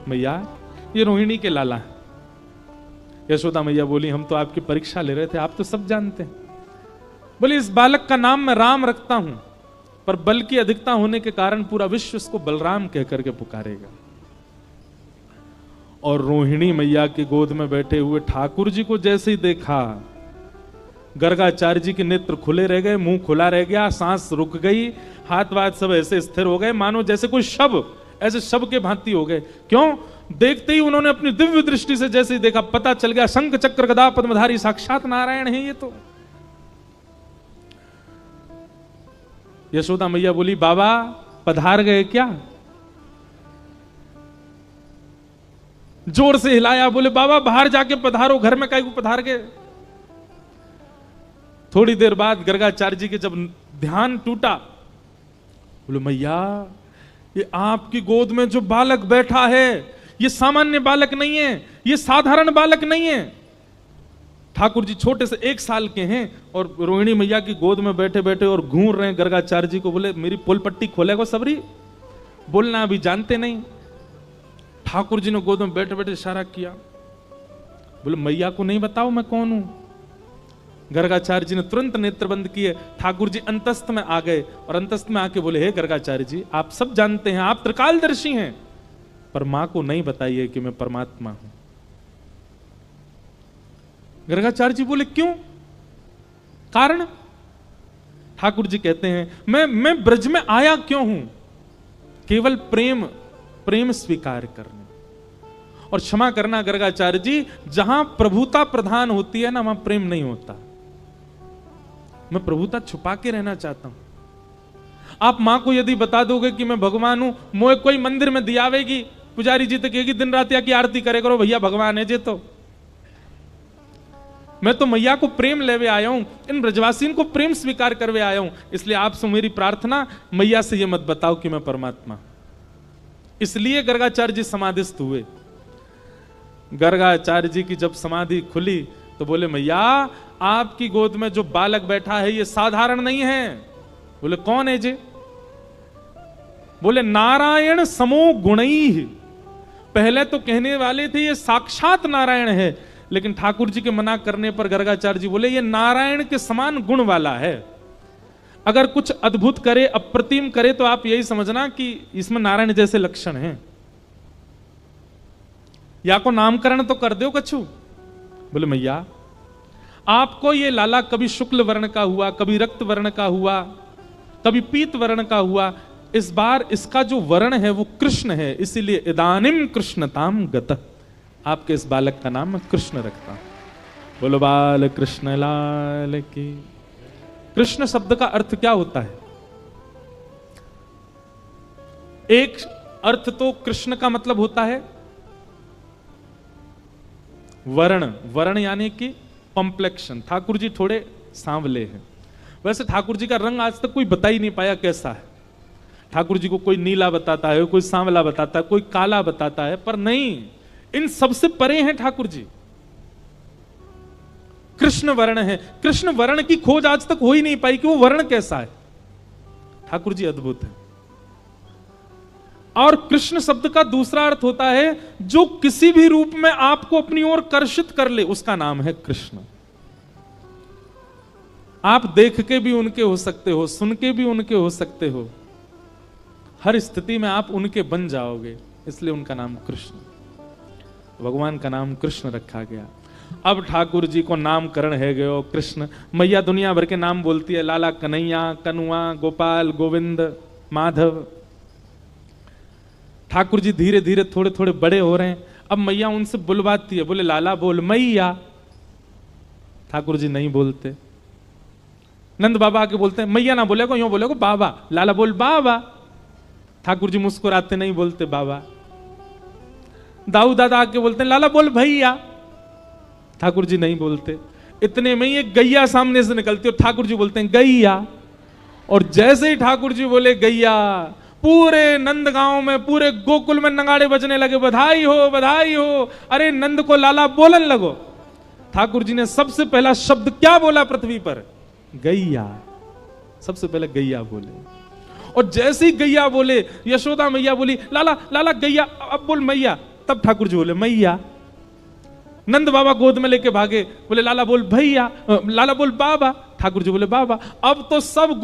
मैया ये रोहिणी के लाला है। यशोदा मैया बोली, हम तो आपकी परीक्षा ले रहे थे, आप तो सब जानते हैं। बोले इस बालक का नाम मैं राम रखता हूं, पर बल की अधिकता होने के कारण पूरा विश्व इसको बलराम कह करके पुकारेगा। और रोहिणी मैया की गोद में बैठे हुए ठाकुर जी को जैसे ही देखा, गर्गाचार्य जी के नेत्र खुले रह गए, मुंह खुला रह गया, सांस रुक गई, हाथ वाथ सब ऐसे स्थिर हो गए मानो जैसे कोई शव, ऐसे शव के भांति हो गए। क्यों? देखते ही उन्होंने अपनी दिव्य दृष्टि से जैसे ही देखा, पता चल गया शंख चक्र गदा पद्मधारी साक्षात नारायण है ये तो। यशोदा मैया बोली, बाबा पधार गए क्या? जोर से हिलाया, बोले बाबा बाहर जाके पधारो, घर में काहे को पधार गए? थोड़ी देर बाद गर्गाचार्य जी के जब ध्यान टूटा, बोले मैया ये आपकी गोद में जो बालक बैठा है ये सामान्य बालक नहीं है, ये साधारण बालक नहीं है। ठाकुर जी छोटे से 1 साल के हैं और रोहिणी मैया की गोद में बैठे बैठे और घूर रहे हैं गर्गाचार्य जी को। बोले मेरी पोल पट्टी खोलेगा सबरी, बोलना अभी जानते नहीं। ठाकुर जी ने गोद में बैठे बैठे इशारा किया, बोले मैया को नहीं बताओ मैं कौन हूं। गर्गाचार्य जी ने तुरंत नेत्र बंद किए, ठाकुर जी अंतस्थ में आ गए और अंतस्थ में आके बोले, हे गर्गाचार्य जी आप सब जानते हैं, आप त्रिकालदर्शी हैं, पर मां को नहीं बताइए कि मैं परमात्मा हूं। गर्गाचार्य जी बोले क्यों? कारण? ठाकुर जी कहते हैं मैं ब्रज में आया क्यों हूं? केवल प्रेम स्वीकार करने। और क्षमा करना गर्गाचार्य जी, जहां प्रभुता प्रधान होती है ना वहां प्रेम नहीं होता। मैं प्रभुता छुपा के रहना चाहता हूं। आप मां को यदि बता दोगे कि मैं भगवान हूं, मोए कोई मंदिर में दियावेगी, पुजारी जी तो कहेगी दिन रात या की आरती करे करो, भैया भगवान है जे। तो मैं तो मैया को प्रेम लेवे आया हूं, इन ब्रजवासियों को प्रेम स्वीकार करवे आया हूं। इसलिए आपसे मेरी प्रार्थना, मैया से ये मत बताओ कि मैं परमात्मा। इसलिए गर्गाचार्य जी समाधिस्थ हुए। गर्गाचार्य जी की जब समाधि खुली तो बोले मैया आपकी गोद में जो बालक बैठा है ये साधारण नहीं है। बोले कौन है जी? बोले नारायण समो गुणैः। पहले तो कहने वाले थे ये साक्षात नारायण है, लेकिन ठाकुर जी के मना करने पर गर्गाचार्य जी बोले ये नारायण के समान गुण वाला है। अगर कुछ अद्भुत करे, अप्रतिम करे, तो आप यही समझना कि इसमें नारायण जैसे लक्षण हैं। या को नामकरण तो कर दो कछु। बोले मैया आपको ये लाला कभी शुक्ल वर्ण का हुआ, कभी रक्त वर्ण का हुआ, कभी पीत वर्ण का हुआ, इस बार इसका जो वर्ण है वो कृष्ण है, इसीलिए इदानिम कृष्णताम गतः। आपके इस बालक का नाम मैं कृष्ण रखता हूं। बोलो बाल कृष्ण लाल की। कृष्ण शब्द का अर्थ क्या होता है? एक अर्थ तो कृष्ण का मतलब होता है वर्ण, वर्ण यानी कि कॉम्प्लेक्शन। ठाकुर जी थोड़े सांवले हैं। वैसे ठाकुर जी का रंग आज तक कोई बता ही नहीं पाया कैसा है। ठाकुर जी को कोई नीला बताता है, कोई सांवला बताता है, कोई काला बताता है, पर नहीं, इन सबसे परे हैं ठाकुर जी। कृष्ण वर्ण है। कृष्ण वर्ण की खोज आज तक हो ही नहीं पाई कि वो वर्ण कैसा है। ठाकुर जी अद्भुत है। और कृष्ण शब्द का दूसरा अर्थ होता है जो किसी भी रूप में आपको अपनी ओर कर्षित कर ले, उसका नाम है कृष्ण। आप देख के भी उनके हो सकते हो, सुन के भी उनके हो सकते हो, हर स्थिति में आप उनके बन जाओगे, इसलिए उनका नाम कृष्ण। भगवान का नाम कृष्ण रखा गया। अब ठाकुर जी को नामकरण है गयो कृष्ण। मैया दुनिया भर के नाम बोलती है, लाला, कन्हैया, कनुआ, गोपाल, गोविंद, माधव। ठाकुर जी धीरे धीरे थोड़े थोड़े बड़े हो रहे हैं। अब मैया उनसे बुलवाती है, बोले लाला बोल मैया। ठाकुर जी नहीं बोलते। नंद बाबा आके बोलते हैं मैया ना बोलेगो, यूं बोलेगो बाबा। लाला बोल बाबा। ठाकुर जी मुस्कुराते, नहीं बोलते बाबा। दाऊ दादा आके बोलते हैं लाला बोल भैया। ठाकुर जी नहीं बोलते। इतने में ही एक गैया सामने से निकलती है और ठाकुर जी बोलते हैं गैया। और जैसे ही ठाकुर जी बोले गैया, पूरे नंद गांव में, पूरे गोकुल में नगाड़े बजने लगे, बधाई हो बधाई हो, अरे नंद को लाला बोलन लगो। ठाकुर जी ने सबसे पहला शब्द क्या बोला पृथ्वी पर? गैया। सबसे पहले गैया बोले। और जैसे ही गैया बोले, यशोदा मैया बोली लाला लाला गैया, अब बोल मैया। तब ठाकुर जी बोले मैया। नंद बाबा गोद में लेके भागे, बोले लाला बोल भैया, लाला बोल बाबा। ठाकुर जी बोले बाबा। अब तो सब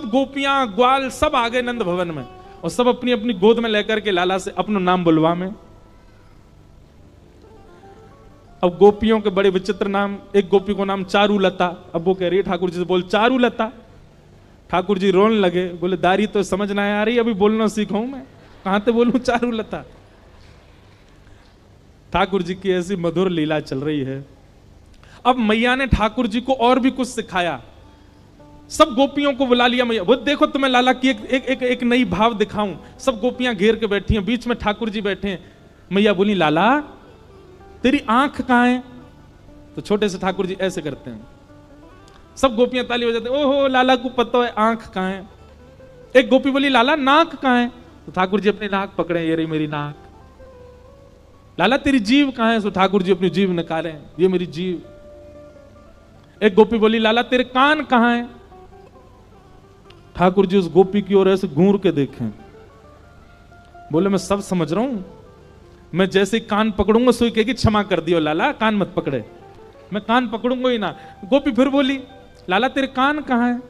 गोपियां ग्वाल सब आ गए नंद भवन में, और सब अपनी अपनी गोद में लेकर के लाला से अपना नाम बुलवा में। अब गोपियों के बड़े विचित्र नाम, एक गोपी को नाम चारुलता। अब वो कह रही है ठाकुर जी से बोल चारुलता। ठाकुर जी रोने लगे, बोले दारी तो समझ ना आ रही, अभी बोलना सीखूं मैं, कहां से बोलूं चारुलता। ठाकुर जी की ऐसी मधुर लीला चल रही है। अब मैया ने ठाकुर जी को और भी कुछ सिखाया। सब गोपियों को बुला लिया मैया, वो देखो तुम्हें लाला की एक नई भाव दिखाऊं। सब गोपियां घेर के बैठी हैं, बीच में ठाकुर जी बैठे हैं। मैया बोली लाला तेरी आंख कहां है? तो छोटे से ठाकुर जी ऐसे करते हैं, सब गोपियां ताली हो जाती हैं, ओहो लाला को पता है आंख कहां है। एक गोपी बोली लाला नाक कहां है? तो ठाकुर जी अपनी नाक पकड़े, ये रही मेरी नाक। लाला तेरी जीभ कहां है? तो ठाकुर जी अपनी जीभ निकाले, ये मेरी जीभ। एक गोपी बोली लाला तेरे कान कहां है? ठाकुर जी उस गोपी की ओर ऐसे घूर के देखें, बोले मैं सब समझ रहा हूं, मैं जैसे कान पकड़ूंगा सोई कहेगी क्षमा कर दियो लाला, कान मत पकड़े। मैं कान पकड़ूंगा ही ना। गोपी फिर बोली लाला तेरे कान कहां है?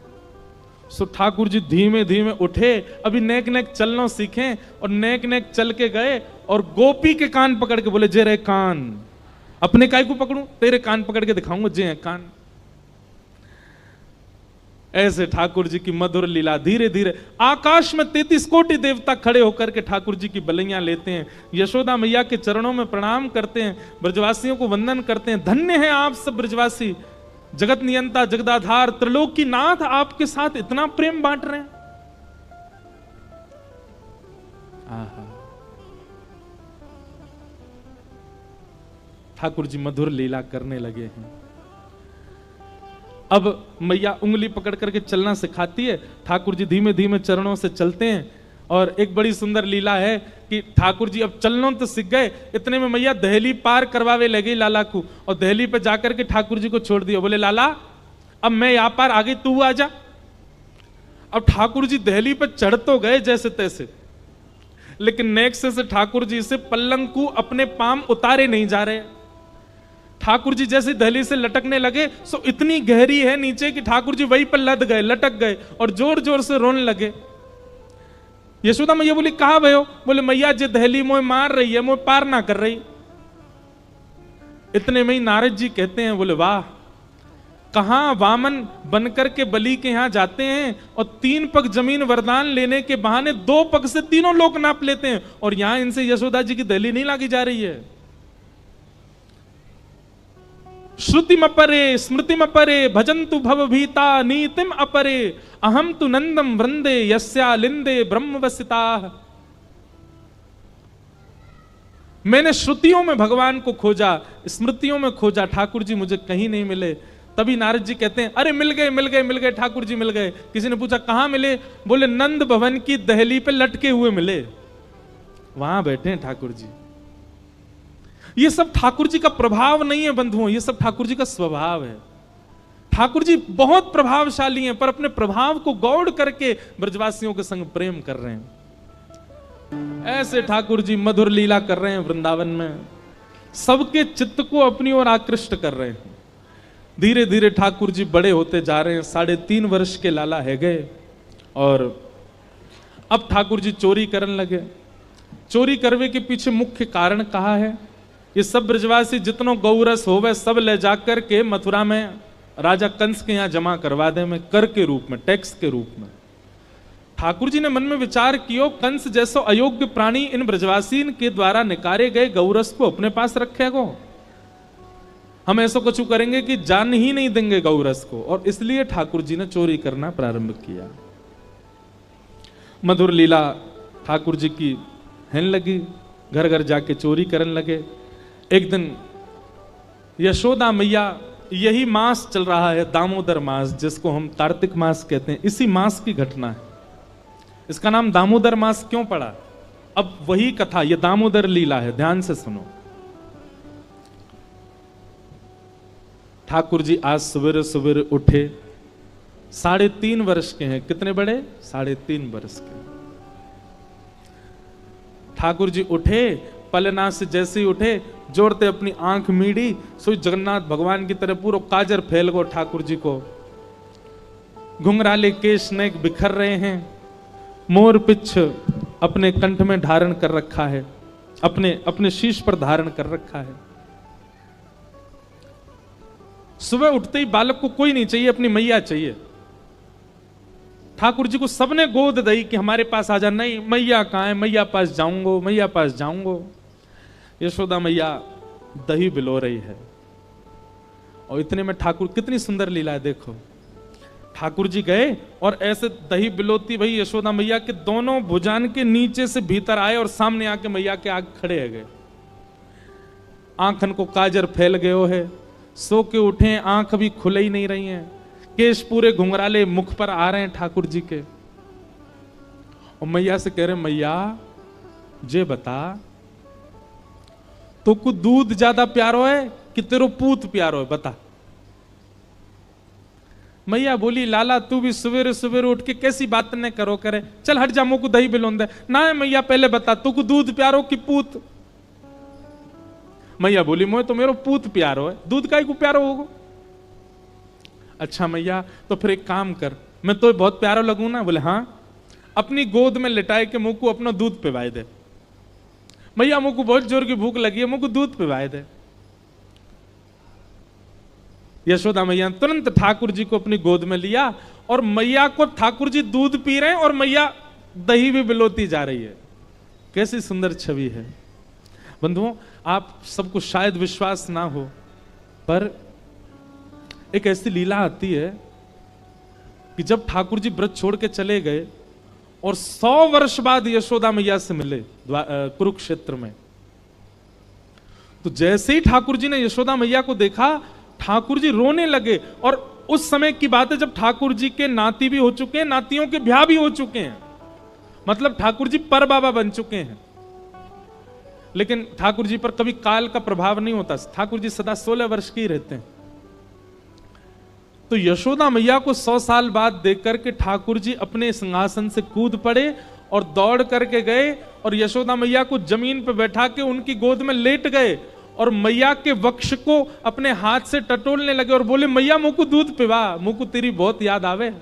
सो ठाकुर जी धीमे धीमे उठे, अभी नेक नेक चलना सीखे, और नेक नेक चल के गए और गोपी के कान पकड़ के बोले जे रे कान। अपने काय को पकड़ूं? तेरे कान पकड़ के दिखाऊंगा जे है कान। ऐसे ठाकुर जी की मधुर लीला। धीरे धीरे आकाश में 33 कोटि देवता खड़े होकर के ठाकुर जी की बलैया लेते हैं, यशोदा मैया के चरणों में प्रणाम करते हैं, ब्रजवासियों को वंदन करते हैं। धन्य हैं आप सब ब्रजवासी, जगत नियंता जगदाधार त्रिलोकी नाथ आपके साथ इतना प्रेम बांट रहे हैं। आहा, ठाकुर जी मधुर लीला करने लगे हैं। अब मैया उंगली पकड़ करके चलना सिखाती है, ठाकुर जी धीमे धीमे चरणों से चलते हैं। और एक बड़ी सुंदर लीला है कि ठाकुर जी अब चलना तो सीख गए, इतने में मैया दहली पार करवावे लगी लाला को, और दहली पे जाकर के ठाकुर जी को छोड़ दिया। बोले लाला अब मैं यहां पार आ गई, तू आ जा। अब ठाकुर जी दहली पे चढ़ तो गए जैसे तैसे, लेकिन नेक्स्ट से ठाकुर जी से पल्लंग को अपने पाम उतारे नहीं जा रहे। ठाकुर जी जैसे दहली से लटकने लगे, सो इतनी गहरी है नीचे कि ठाकुर जी वहीं पर लद गए, लटक गए और जोर जोर से रोने लगे। यशोदा मैया बोली कहां भयो? बोले मैया जे दहली मोए मार रही है, मोए पार ना कर रही। इतने में ही नारद जी कहते हैं, बोले वाह, कहां वामन बनकर के बलि के यहां जाते हैं और 3 पग जमीन वरदान लेने के बहाने 2 पग से तीनों लोग नाप लेते हैं, और यहां इनसे यशोदा जी की दहली नहीं लागी जा रही है। श्रुतिम अपरे स्मृतिम अपरे भजन्तु भवभीता नीतिम अपरे अहम तु नंदम वृंदे यस्या लिंदे ब्रह्मवसिता। मैंने श्रुतियों में भगवान को खोजा, स्मृतियों में खोजा, ठाकुर जी मुझे कहीं नहीं मिले। तभी नारद जी कहते हैं अरे मिल गए मिल गए मिल गए, ठाकुर जी मिल गए। किसी ने पूछा कहां मिले? बोले नंद भवन की दहली पे लटके हुए मिले, वहां बैठे हैं ठाकुर जी। ये सब ठाकुर जी का प्रभाव नहीं है बंधुओं, ये सब ठाकुर जी का स्वभाव है। ठाकुर जी बहुत प्रभावशाली हैं, पर अपने प्रभाव को गौड़ करके ब्रजवासियों के संग प्रेम कर रहे हैं। ऐसे ठाकुर जी मधुर लीला कर रहे हैं वृंदावन में, सबके चित्त को अपनी ओर आकृष्ट कर रहे हैं। धीरे धीरे ठाकुर जी बड़े होते जा रहे हैं, 3.5 वर्ष के लाला है गए, और अब ठाकुर जी चोरी करने लगे। चोरी करने के पीछे मुख्य कारण कहा है? ये सब ब्रजवासी जितनों गौरस होवे सब ले जाकर के मथुरा में राजा कंस के यहां जमा करवा दे, में कर के रूप में, टैक्स के रूप में। ठाकुर जी ने मन में विचार किया, कंस जैसो अयोग्य प्राणी इन ब्रजवासी के द्वारा निकारे गए गौरस को अपने पास रखेगो। हम ऐसा कुछ करेंगे कि जान ही नहीं देंगे गौरस को, और इसलिए ठाकुर जी ने चोरी करना प्रारंभ किया। मधुर लीला ठाकुर जी की है लगी, घर घर जाके चोरी करने लगे। एक दिन यशोदा मैया यही मास चल रहा है, दामोदर मास, जिसको हम कार्तिक मास कहते हैं, इसी मास की घटना है। इसका नाम दामोदर मास क्यों पड़ा? अब वही कथा, ये दामोदर लीला है, ध्यान से सुनो। ठाकुर जी आज सवेरे सवेरे उठे, 3.5 वर्ष के हैं। कितने बड़े? 3.5 वर्ष के। ठाकुर जी उठे, पलना से जैसे ही उठे, जोड़ते अपनी आंख मीड़ी, सो जगन्नाथ भगवान की तरह पूरा काजर फैल गो ठाकुर जी को। घुंघराले केश नेक बिखर रहे हैं, मोर पिछ अपने कंठ में धारण कर रखा है, अपने शीश पर धारण कर रखा है। सुबह उठते ही बालक को कोई नहीं चाहिए, अपनी मैया चाहिए। ठाकुर जी को सबने गोद दी कि हमारे पास आ जा। नहीं, मैया कहाँ है? मैया पास जाऊंगो, मैया पास जाऊंगो। यशोदा मैया दही बिलो रही है, और इतने में ठाकुर, कितनी सुंदर लीला है देखो। ठाकुर जी गए और ऐसे दही बिलोती भाई यशोदा मैया के दोनों भुजान के नीचे से भीतर आए और सामने आके मैया के आगे खड़े है गए। आंखन को काजर फैल गयो है, सो के उठे, आंख भी खुले ही नहीं रही हैं, केश पूरे घुंघराले मुख पर आ रहे हैं ठाकुर जी के। और मैया से कह रहे, मैया जे बता, तो को दूध ज्यादा प्यारो है कि तेरो पूत प्यारो है, बता। मैया बोली, लाला तू भी सवेरे सवेरे उठ के कैसी बात न करो करे, चल हट जा, मुझको दही बिलोंदे ना है। मैया पहले बता, तू को दूध प्यारो कि पूत? मैया बोली, मोए तो मेरो पूत प्यारो है, दूध काई को प्यारो होगो? अच्छा मैया, तो फिर एक काम कर, मैं तो बहुत प्यारो लगूं ना? बोले हाँ। अपनी गोद में लिटाए के मुझको अपना दूध पिवाए दे। मैया मुझको बहुत जोर की भूख लगी है, मुझको दूध पिवाए दे। यशोदा मैया ने तुरंत ठाकुर जी को अपनी गोद में लिया, और मैया को ठाकुर जी दूध पी रहे हैं और मैया दही भी बिलोती जा रही है। कैसी सुंदर छवि है बंधुओं। आप सबको शायद विश्वास ना हो, पर एक ऐसी लीला आती है कि जब ठाकुर जी व्रत छोड़ के चले गए और 100 वर्ष बाद यशोदा मैया से मिले कुरुक्षेत्र में, तो जैसे ही ठाकुर जी ने यशोदा मैया को देखा, ठाकुर जी रोने लगे। और उस समय की बात है जब ठाकुर जी के नाती भी हो चुके हैं, नातियों के ब्याह भी हो चुके हैं, मतलब ठाकुर जी पर बाबा बन चुके हैं। लेकिन ठाकुर जी पर कभी काल का प्रभाव नहीं होता, ठाकुर जी सदा 16 वर्ष के ही रहते हैं। तो यशोदा मैया को 100 साल बाद देख करके ठाकुर जी अपने सिंहासन से कूद पड़े और दौड़ करके गए और यशोदा मैया को जमीन पर बैठा के उनकी गोद में लेट गए और मैया के वक्ष को अपने हाथ से टटोलने लगे और बोले, मैया मुझको दूध पिवा, मुझको तेरी बहुत याद आवे।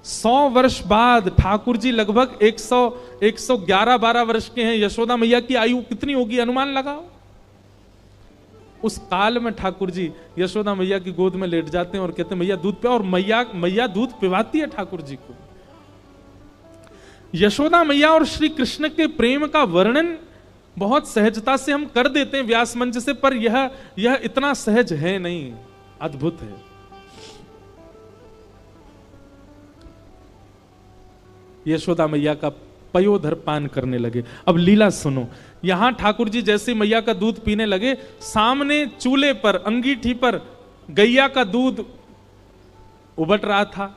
100 वर्ष बाद ठाकुर जी लगभग 111-12 वर्ष के हैं। यशोदा मैया की आयु कितनी होगी अनुमान लगाओ। उस काल में ठाकुर जी यशोदा मैया की गोद में लेट जाते हैं और कहते हैं, मैया दूध पिया। और मैया दूध पिवाती है ठाकुर जी को। यशोदा मैया और श्री कृष्ण के प्रेम का वर्णन बहुत सहजता से हम कर देते हैं व्यास मंच से, पर यह इतना सहज है नहीं, अद्भुत है। यशोदा मैया का पयोधर पान करने लगे। अब लीला सुनो। यहां ठाकुर जी जैसे मैया का दूध पीने लगे, सामने चूल्हे पर, अंगीठी पर गैया का दूध उबट रहा था।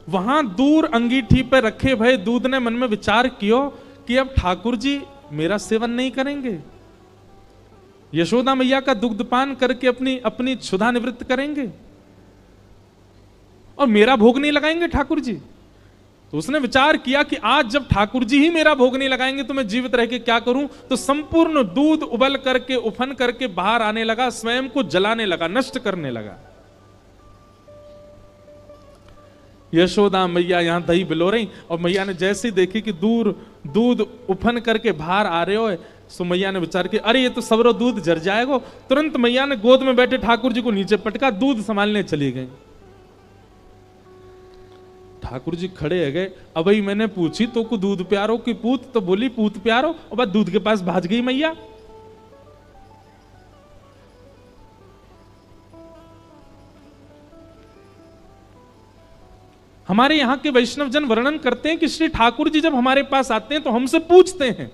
वहां दूर अंगीठी पर रखे भये दूध ने मन में विचार किया कि अब ठाकुर जी मेरा सेवन नहीं करेंगे, यशोदा मैया का दुग्धपान करके अपनी क्षुधा निवृत्त करेंगे और मेरा भोग नहीं लगाएंगे ठाकुर जी। तो उसने विचार किया कि आज जब ठाकुर जी ही मेरा भोग नहीं लगाएंगे तो मैं जीवित रह के क्या करूं। तो संपूर्ण दूध उबल करके, उफन करके बाहर आने लगा, स्वयं को जलाने लगा, नष्ट करने लगा। यशोदा मैया यहां दही बिलो रही और मैया ने जैसे ही देखी कि दूध उफन करके बाहर आ रहे हो, सो मैया ने विचार किया, अरे ये तो सबरो दूध जर जाएगा। तुरंत मैया ने गोद में बैठे ठाकुर जी को नीचे पटका, दूध संभालने चली गई। ठाकुर जी खड़े है गए। अब ही मैंने पूछी तो को दूध प्यारो की पूत, तो बोली पूत प्यारो, और बाद दूध के पास भाज गई मैया। हमारे यहां के वैष्णव जन वर्णन करते हैं कि श्री ठाकुर जी जब हमारे पास आते हैं तो हमसे पूछते हैं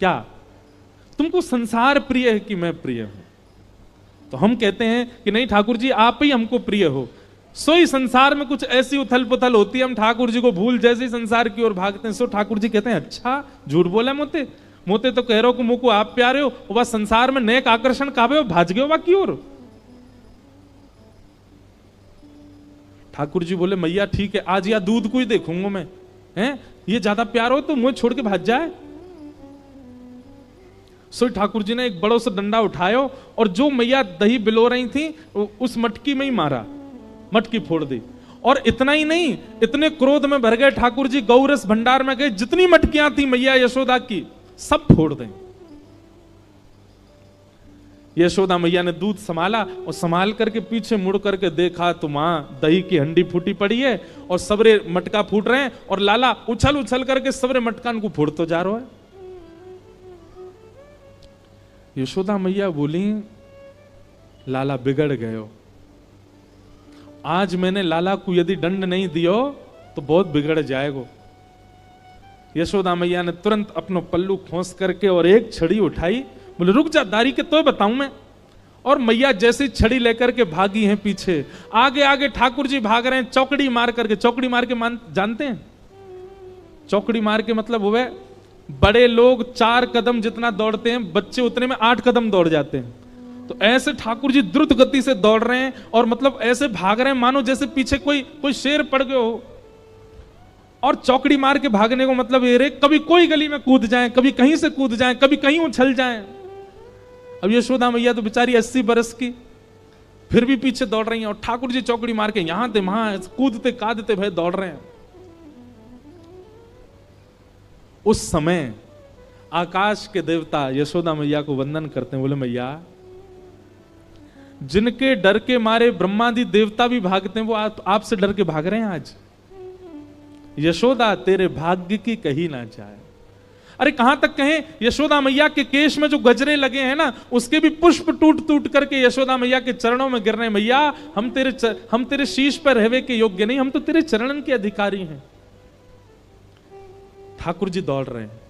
क्या, तुमको संसार प्रिय है कि मैं प्रिय हूं? तो हम कहते हैं कि नहीं ठाकुर जी, आप ही हमको प्रिय हो। सोई संसार में कुछ ऐसी उथल पुथल होती है, हम ठाकुर जी को भूल जैसे ही संसार की ओर भागते हैं। सो ठाकुर जी कहते हैं अच्छा झूठ बोला मोते, मोते तो कह रहे हो मुको आप प्यारे हो, वह संसार में नेक आकर्षण कावे हो, भाज गए हो बाकी और। ठाकुर जी बोले मैया ठीक है, आज या दूध को ही देखूंगा मैं, हैं ये ज्यादा प्यार हो तो मुझे छोड़ के भाग जाए। सो ठाकुर जी ने एक बड़ो सा डंडा उठायो और जो मैया दही बिलो रही थी उस मटकी में ही मारा, मटकी फोड़ दी। और इतना ही नहीं, इतने क्रोध में भर गए ठाकुर जी, गौरस भंडार में गए, जितनी मटकियां थी मैया यशोदा की सब फोड़ दें। यशोदा मैया ने दूध संभाला और संभाल करके पीछे मुड़ करके देखा तो मां दही की हंडी फूटी पड़ी है और सबरे मटका फूट रहे हैं और लाला उछल उछल करके सबरे मटकान को फोड़ तो जा रहा है। यशोदा मैया बोली लाला बिगड़ गए हो, आज मैंने लाला को यदि दंड नहीं दियो तो बहुत बिगड़ जाएगा। यशोदा मैया ने तुरंत अपनो पल्लू खोस करके और एक छड़ी उठाई, बोले रुक जा दारी के तो बताऊं मैं। और मैया जैसी छड़ी लेकर के भागी हैं पीछे, आगे आगे ठाकुर जी भाग रहे हैं चौकड़ी मार करके। चौकड़ी मार के जानते हैं चौकड़ी मार के मतलब हुए बड़े लोग 4 कदम जितना दौड़ते हैं, बच्चे उतने में 8 कदम दौड़ जाते हैं। तो ऐसे ठाकुर जी द्रुत गति से दौड़ रहे हैं और मतलब ऐसे भाग रहे हैं मानो जैसे पीछे कोई शेर पड़ गए हो। और चौकड़ी मार के भागने को मतलब ये रे कभी कोई गली में कूद जाए, कभी कहीं से कूद जाए, कभी कहीं उछल जाए। अब यशोदा मैया तो बेचारी 80 बरस की फिर भी पीछे दौड़ रही हैं और ठाकुर जी चौकड़ी मार के यहां थे वहां कूदते कादते भय दौड़ रहे हैं। उस समय आकाश के देवता यशोदा मैया को वंदन करते हैं, बोले मैया जिनके डर के मारे ब्रह्मादि देवता भी भागते हैं वो आपसे डर के भाग रहे हैं आज। यशोदा तेरे भाग्य की कही ना जाए। अरे कहां तक कहें, यशोदा मैया के केश में जो गजरे लगे हैं ना उसके भी पुष्प टूट टूट करके यशोदा मैया के चरणों में गिर रहे हैं। मैया हम तेरे शीश पर रहवे के योग्य नहीं, हम तो तेरे चरणन के अधिकारी हैं। ठाकुर जी दौड़ रहे हैं,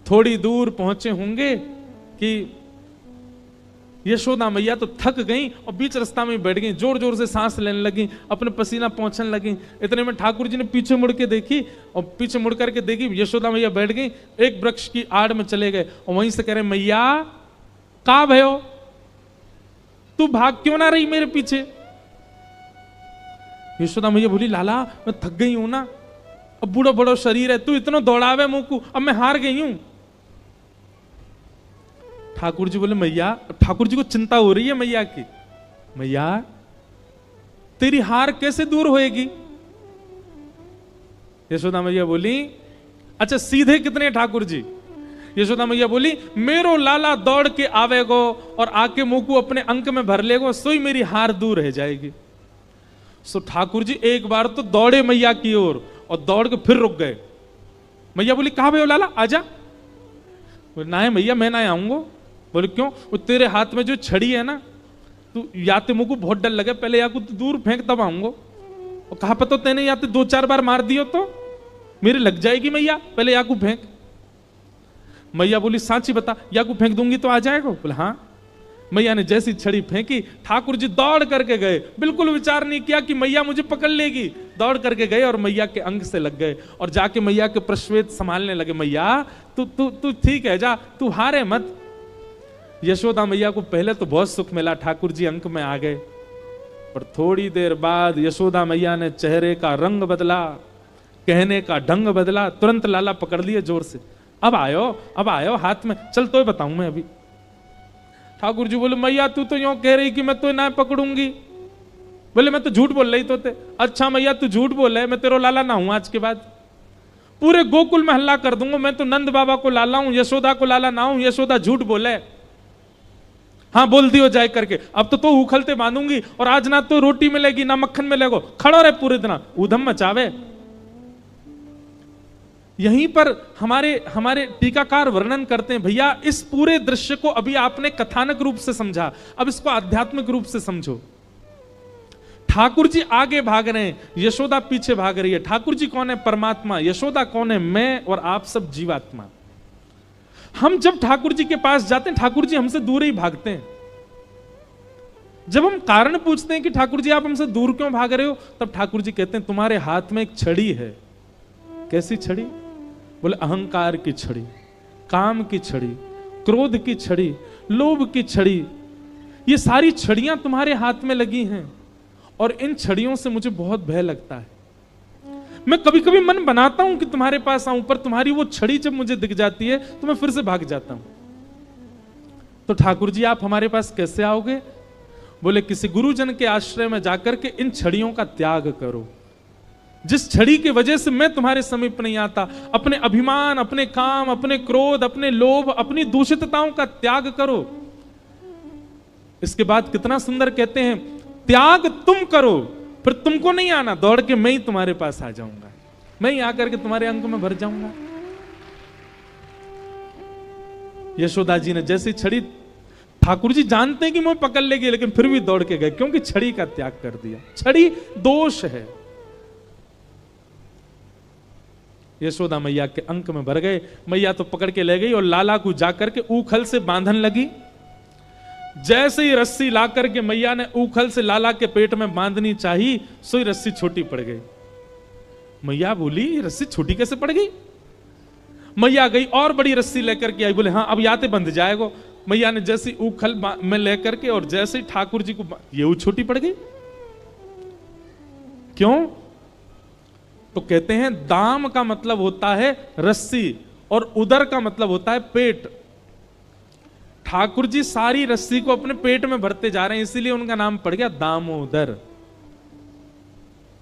थोड़ी दूर पहुंचे होंगे कि यशोदा मैया तो थक गई और बीच रास्ता में बैठ गई, जोर जोर से सांस लेने लगी, अपने पसीना पहुंचने लगी। इतने में ठाकुर जी ने पीछे मुड़ के देखी और पीछे मुड़ करके देखी यशोदा मैया बैठ गई, एक वृक्ष की आड़ में चले गए और वहीं से कह रहे मैया का भयो, तू भाग क्यों ना रही मेरे पीछे। यशोदा मैया बोली लाला मैं थक गई हूं ना, अब बूढ़ा बड़ा शरीर है, तू इतना दौड़ावे मुंह को, अब मैं हार गई हूं। ठाकुर जी बोले मैया, ठाकुर जी को चिंता हो रही है मैया की, मैया तेरी हार कैसे दूर होएगी। यशोदा मैया बोली अच्छा सीधे कितने ठाकुर जी। यशोदा मैया बोली मेरो लाला दौड़ के आवेगो और आके मुंह को अपने अंक में भर लेगो, सोई मेरी हार दूर रह जाएगी। सो ठाकुर जी एक बार तो दौड़े मैया की ओर और दौड़ के फिर रुक गए। मैया बोली कहां भयो लाला आजा। बोले ना है मैया मैं ना आऊंगा। बोले क्यों, वो तेरे हाथ में जो छड़ी है ना, तू याते मुझको बहुत डर लगे, पहले या कुछ दूर फेंक तब आऊंगा। और कहा पता तेने याते 2-4 बार मार दियो तो मेरे लग जाएगी मैया, पहले याकू फेंक। मैया बोली सांची बता, याकू फेंक दूंगी तो आ जाएगा। बोले हाँ। मैया ने जैसी छड़ी फेंकी ठाकुर जी दौड़ करके गए, बिल्कुल विचार नहीं किया कि मैया मुझे पकड़ लेगी, दौड़ करके गए और मैया के अंग से लग गए और जाके मैया के प्रश्वेत संभालने लगे। मैया तू ठीक है जा, तू हारे मत। यशोदा मैया को पहले तो बहुत सुख मिला, ठाकुर जी अंक में आ गए, पर थोड़ी देर बाद यशोदा मैया ने चेहरे का रंग बदला, कहने का ढंग बदला, तुरंत लाला पकड़ लिए जोर से, अब आयो हाथ में, चल तो बताऊं मैं अभी। ठाकुर जी बोले मैया तू तो यूं कह रही कि मैं तो ना पकड़ूंगी। बोले मैं तो झूठ बोल रही तो थे। अच्छा मैया तू झूठ बोल रहे, मैं तेरा लाला ना हूं, आज के बाद पूरे गोकुल में हल्ला कर दूंगा, मैं तो नंद बाबा को लाला हूं, यशोदा को लाला ना हूं, यशोदा झूठ बोले। हाँ बोल दियो जाए करके, अब तो उखलते बांधूंगी और आज ना तो रोटी मिलेगी ना मक्खन मिलेगा, खड़ो रहे पूरे दिन उधम मचावे। यहीं पर हमारे टीकाकार वर्णन करते हैं, भैया इस पूरे दृश्य को अभी आपने कथानक रूप से समझा, अब इसको आध्यात्मिक रूप से समझो। ठाकुर जी आगे भाग रहे हैं, यशोदा पीछे भाग रही है। ठाकुर जी कौन है? परमात्मा। यशोदा कौन है? मैं और आप सब जीवात्मा। हम जब ठाकुर जी के पास जाते हैं, ठाकुर जी हमसे दूर ही भागते हैं। जब हम कारण पूछते हैं कि ठाकुर जी आप हमसे दूर क्यों भाग रहे हो, तब ठाकुर जी कहते हैं तुम्हारे हाथ में एक छड़ी है। कैसी छड़ी? बोले अहंकार की छड़ी, काम की छड़ी, क्रोध की छड़ी, लोभ की छड़ी। ये सारी छड़ियां तुम्हारे हाथ में लगी हैं और इन छड़ियों से मुझे बहुत भय लगता है। मैं कभी कभी मन बनाता हूं कि तुम्हारे पास आऊं, पर तुम्हारी वो छड़ी जब मुझे दिख जाती है तो मैं फिर से भाग जाता हूं। तो ठाकुर जी आप हमारे पास कैसे आओगे? बोले किसी गुरुजन के आश्रय में जाकर के इन छड़ियों का त्याग करो। जिस छड़ी की वजह से मैं तुम्हारे समीप नहीं आता, अपने अभिमान, अपने काम, अपने क्रोध, अपने लोभ, अपनी दूषितताओं का त्याग करो। इसके बाद कितना सुंदर कहते हैं, त्याग तुम करो, फिर तुमको नहीं आना, दौड़ के मैं ही तुम्हारे पास आ जाऊंगा, मैं ही आकर के तुम्हारे अंक में भर जाऊंगा। यशोदा जी ने जैसी छड़ी, ठाकुर जी जानते हैं कि मैं पकड़ लेगी, लेकिन फिर भी दौड़ के गए, क्योंकि छड़ी का त्याग कर दिया। छड़ी दोष है। यशोदा मैया के अंक में भर गए। मैया तो पकड़ के ले गई और लाला को जाकर के ऊखल से बांधन लगी। जैसे ही रस्सी ला करके मैया ने ऊखल से लाला के पेट में बांधनी चाहिए, सोई रस्सी छोटी पड़ गई। मैया बोली ये रस्सी छोटी कैसे पड़ गई? मैया गई और बड़ी रस्सी लेकर के आई। बोले हाँ अब याते बंध जाएगा। मैया ने जैसी ऊखल में लेकर के और जैसे ही ठाकुर जी को, ये छोटी पड़ गई। क्यों? तो कहते हैं दाम का मतलब होता है रस्सी और उदर का मतलब होता है पेट। ठाकुर जी सारी रस्सी को अपने पेट में भरते जा रहे हैं, इसीलिए उनका नाम पड़ गया दामोदर।